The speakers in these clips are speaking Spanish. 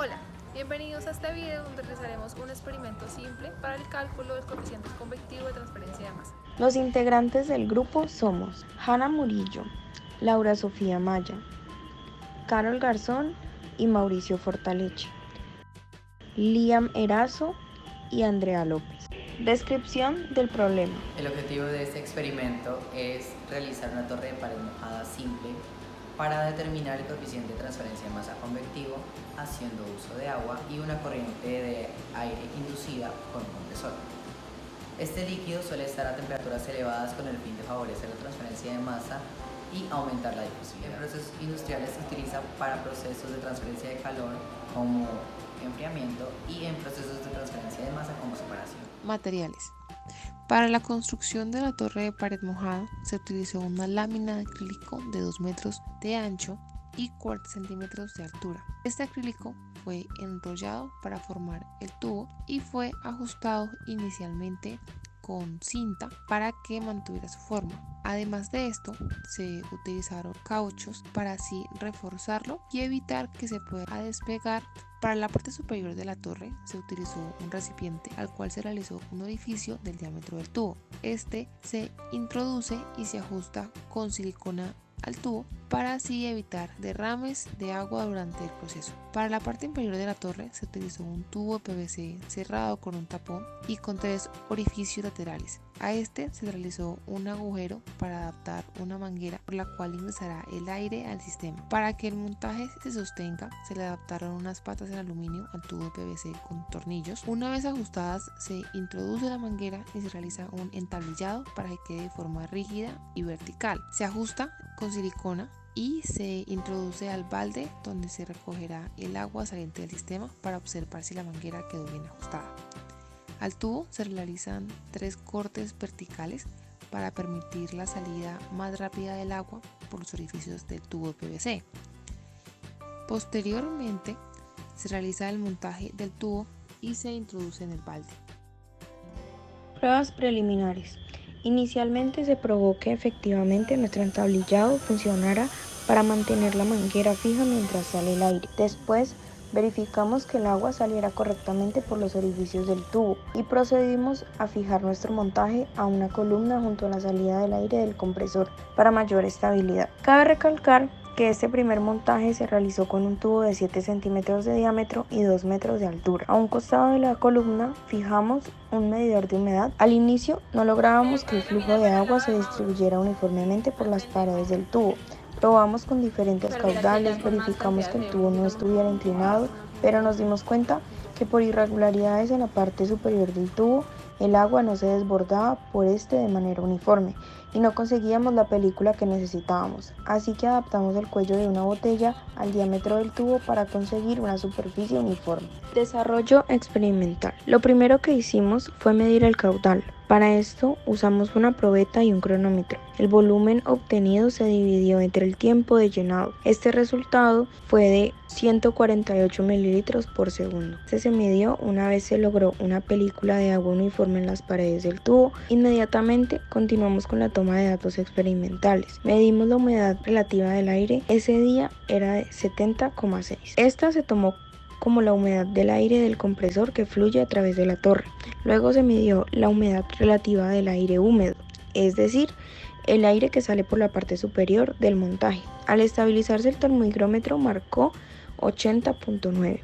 Hola, bienvenidos a este video donde realizaremos un experimento simple para el cálculo del coeficiente convectivo de transferencia de masa. Los integrantes del grupo somos Hanna Murillo, Laura Sofía Maya, Carol Garzón y Mauricio Fortaleche, Liam Erazo y Andrea López. Descripción del problema. El objetivo de este experimento es realizar una torre de pared mojada simple para determinar el coeficiente de transferencia de masa convectivo haciendo uso de agua y una corriente de aire inducida con un compresor. Este líquido suele estar a temperaturas elevadas con el fin de favorecer la transferencia de masa y aumentar la difusividad. En procesos industriales se utiliza para procesos de transferencia de calor como enfriamiento y en procesos de transferencia de masa como separación. Materiales. Para la construcción de la torre de pared mojada se utilizó una lámina de acrílico de 2 metros de ancho y 40 centímetros de altura. Este acrílico fue enrollado para formar el tubo y fue ajustado inicialmente con cinta para que mantuviera su forma. Además de esto, se utilizaron cauchos para así reforzarlo y evitar que se pueda despegar. Para la parte superior de la torre se utilizó un recipiente al cual se realizó un orificio del diámetro del tubo. Este se introduce y se ajusta con silicona al tubo para así evitar derrames de agua durante el proceso. Para la parte inferior de la torre se utilizó un tubo de PVC cerrado con un tapón y con 3 orificios laterales. A este se realizó un agujero para adaptar una manguera por la cual ingresará el aire al sistema. Para que el montaje se sostenga, se le adaptaron unas patas en aluminio al tubo de PVC con tornillos. Una vez ajustadas, se introduce la manguera y se realiza un entablillado para que quede de forma rígida y vertical. Se ajusta con silicona y se introduce al balde donde se recogerá el agua saliente del sistema para observar si la manguera quedó bien ajustada. Al tubo se realizan 3 cortes verticales para permitir la salida más rápida del agua por los orificios del tubo de PVC. Posteriormente se realiza el montaje del tubo y se introduce en el balde. Pruebas preliminares. Inicialmente se probó que efectivamente nuestro entablillado funcionara para mantener la manguera fija mientras sale el aire. Después verificamos que el agua saliera correctamente por los orificios del tubo y procedimos a fijar nuestro montaje a una columna junto a la salida del aire del compresor para mayor estabilidad. Cabe recalcar que este primer montaje se realizó con un tubo de 7 centímetros de diámetro y 2 metros de altura. A un costado de la columna fijamos un medidor de humedad. Al inicio no lográbamos que el flujo de agua se distribuyera uniformemente por las paredes del tubo. Probamos con diferentes caudales, verificamos que el tubo no estuviera inclinado, pero nos dimos cuenta que por irregularidades en la parte superior del tubo, el agua no se desbordaba por este de manera uniforme y no conseguíamos la película que necesitábamos, así que adaptamos el cuello de una botella al diámetro del tubo para conseguir una superficie uniforme. Desarrollo experimental. Lo primero que hicimos fue medir el caudal. Para esto usamos una probeta y un cronómetro. El volumen obtenido se dividió entre el tiempo de llenado. Este resultado fue de 148 mililitros por segundo. Se midió una vez se logró una película de agua uniforme en las paredes del tubo. Inmediatamente continuamos con la toma de datos experimentales. Medimos la humedad relativa del aire. Ese día era de 70,6. Esta se tomó como la humedad del aire del compresor que fluye a través de la torre. Luego se midió la humedad relativa del aire húmedo, es decir, el aire que sale por la parte superior del montaje. Al estabilizarse el termómetro marcó 80.9.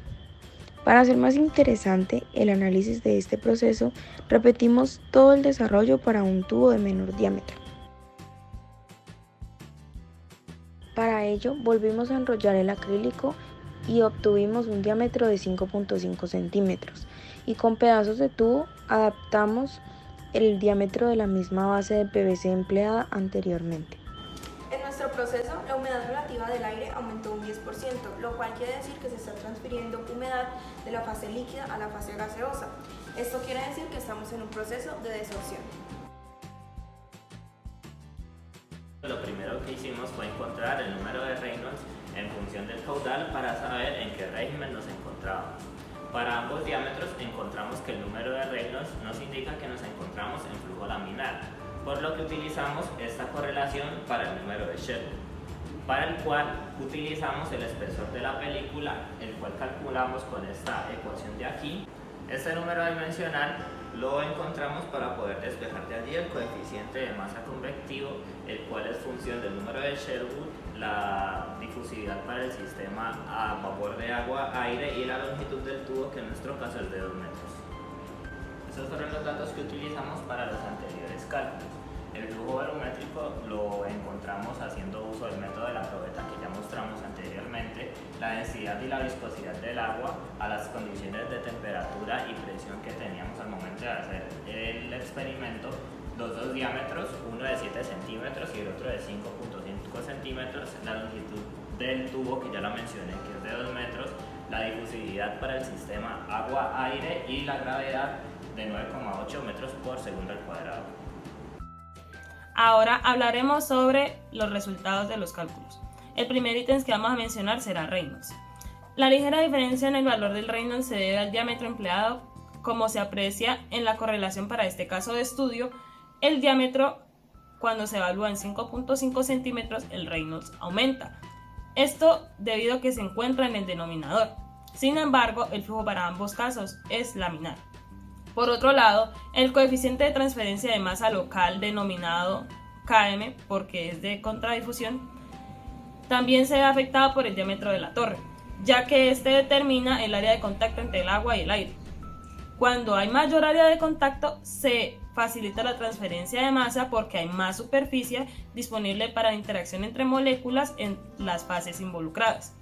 Para hacer más interesante el análisis de este proceso, repetimos todo el desarrollo para un tubo de menor diámetro. Para ello, volvimos a enrollar el acrílico y obtuvimos un diámetro de 5.5 centímetros y con pedazos de tubo adaptamos el diámetro de la misma base de PVC empleada anteriormente. En nuestro proceso, la humedad relativa del aire aumentó un 10%, lo cual quiere decir que se está transfiriendo humedad de la fase líquida a la fase gaseosa. Esto quiere decir que estamos en un proceso de desorción. Lo primero que hicimos fue encontrar el número de Reynolds en función del caudal para saber en qué régimen nos encontrábamos. Para ambos diámetros encontramos que el número de Reynolds nos indica que nos encontramos en flujo laminar, por lo que utilizamos esta correlación para el número de Shelby. para el cual utilizamos el espesor de la película, el cual calculamos con esta ecuación de aquí. Este número dimensional lo encontramos para poder despejar de allí el coeficiente de masa convectivo, el cual es función del número de Sherwood, la difusividad para el sistema a vapor de agua, aire y la longitud del tubo, que en nuestro caso es de 2 metros. Estos fueron los datos que utilizamos para los anteriores cálculos. El flujo volumétrico lo encontramos haciendo uso del método de la probeta que ya mostramos anteriormente, la densidad y la viscosidad del agua a las condiciones de temperatura y presión que teníamos al momento de hacer el experimento, los dos diámetros, uno de 7 centímetros y el otro de 5.5 centímetros, la longitud del tubo que ya la mencioné que es de 2 metros, la difusividad para el sistema agua-aire y la gravedad de 9,8 metros por segundo al cuadrado. Ahora hablaremos sobre los resultados de los cálculos. El primer ítem que vamos a mencionar será Reynolds. La ligera diferencia en el valor del Reynolds se debe al diámetro empleado, como se aprecia en la correlación para este caso de estudio. El diámetro, cuando se evalúa en 5.5 centímetros, el Reynolds aumenta. Esto debido a que se encuentra en el denominador. Sin embargo, el flujo para ambos casos es laminar. Por otro lado, el coeficiente de transferencia de masa local denominado Km, porque es de contradifusión, también se ve afectado por el diámetro de la torre, ya que este determina el área de contacto entre el agua y el aire. Cuando hay mayor área de contacto, se facilita la transferencia de masa porque hay más superficie disponible para la interacción entre moléculas en las fases involucradas,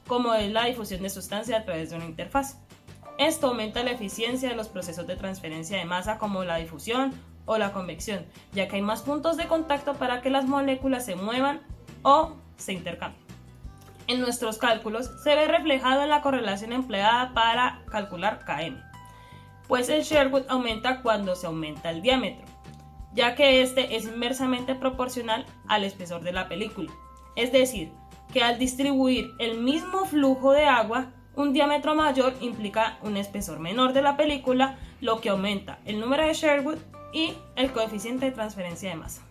como es la difusión de sustancia a través de una interfaz. Esto aumenta la eficiencia de los procesos de transferencia de masa como la difusión o la convección, ya que hay más puntos de contacto para que las moléculas se muevan o se intercambien. En nuestros cálculos se ve reflejado en la correlación empleada para calcular Km, pues el Sherwood aumenta cuando se aumenta el diámetro, ya que este es inversamente proporcional al espesor de la película. Es decir, que al distribuir el mismo flujo de agua, un diámetro mayor implica un espesor menor de la película, lo que aumenta el número de Sherwood y el coeficiente de transferencia de masa.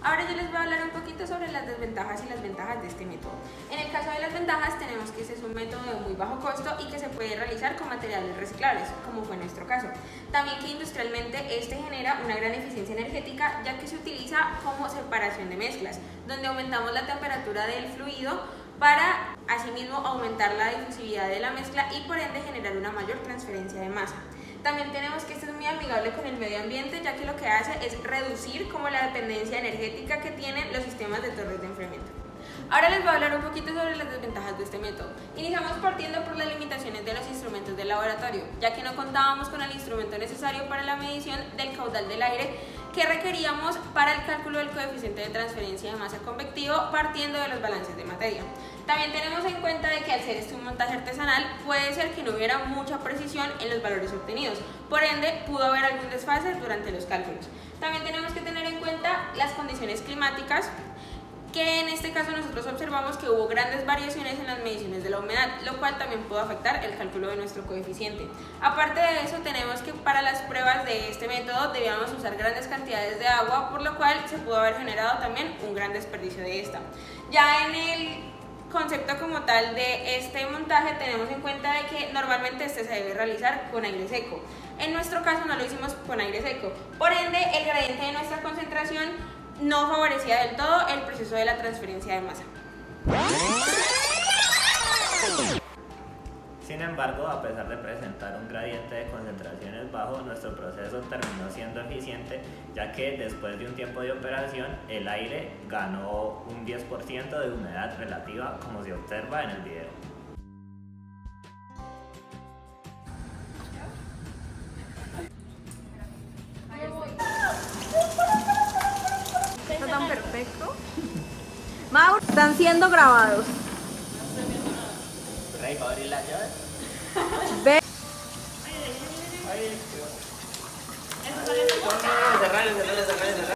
Ahora yo les voy a hablar un poquito sobre las desventajas y las ventajas de este método. En el caso de las ventajas tenemos que este es un método de muy bajo costo y que se puede realizar con materiales reciclables, como fue nuestro caso. También que industrialmente este genera una gran eficiencia energética, ya que se utiliza como separación de mezclas, donde aumentamos la temperatura del fluido para asimismo aumentar la difusividad de la mezcla y por ende generar una mayor transferencia de masa. También tenemos que este es muy amigable con el medio ambiente, ya que lo que hace es reducir como la dependencia energética que tienen los sistemas de torres de enfriamiento. Ahora les voy a hablar un poquito sobre las desventajas de este método. Iniciamos partiendo por las limitaciones de los instrumentos del laboratorio, ya que no contábamos con el instrumento necesario para la medición del caudal del aire que requeríamos para el cálculo del coeficiente de transferencia de masa convectivo partiendo de los balances de materia. También tenemos en cuenta de que al ser este un montaje artesanal puede ser que no hubiera mucha precisión en los valores obtenidos, por ende pudo haber algún desfase durante los cálculos. También tenemos que tener en cuenta las condiciones climáticas, que en este caso nosotros observamos que hubo grandes variaciones en las mediciones de la humedad, lo cual también pudo afectar el cálculo de nuestro coeficiente. Aparte de eso, tenemos que para las pruebas de este método debíamos usar grandes cantidades de agua, por lo cual se pudo haber generado también un gran desperdicio de esta. Ya en el concepto como tal de este montaje tenemos en cuenta de que normalmente este se debe realizar con aire seco. En nuestro caso no lo hicimos con aire seco, por ende el gradiente de nuestra concentración no favorecía del todo el proceso de la transferencia de masa. Sin embargo, a pesar de presentar un gradiente de concentraciones bajo, nuestro proceso terminó siendo eficiente, ya que después de un tiempo de operación, el aire ganó un 10% de humedad relativa, como se observa en el video. Está tan perfecto. Mauro, están siendo grabados. Rey, ¿va a abrir la llave?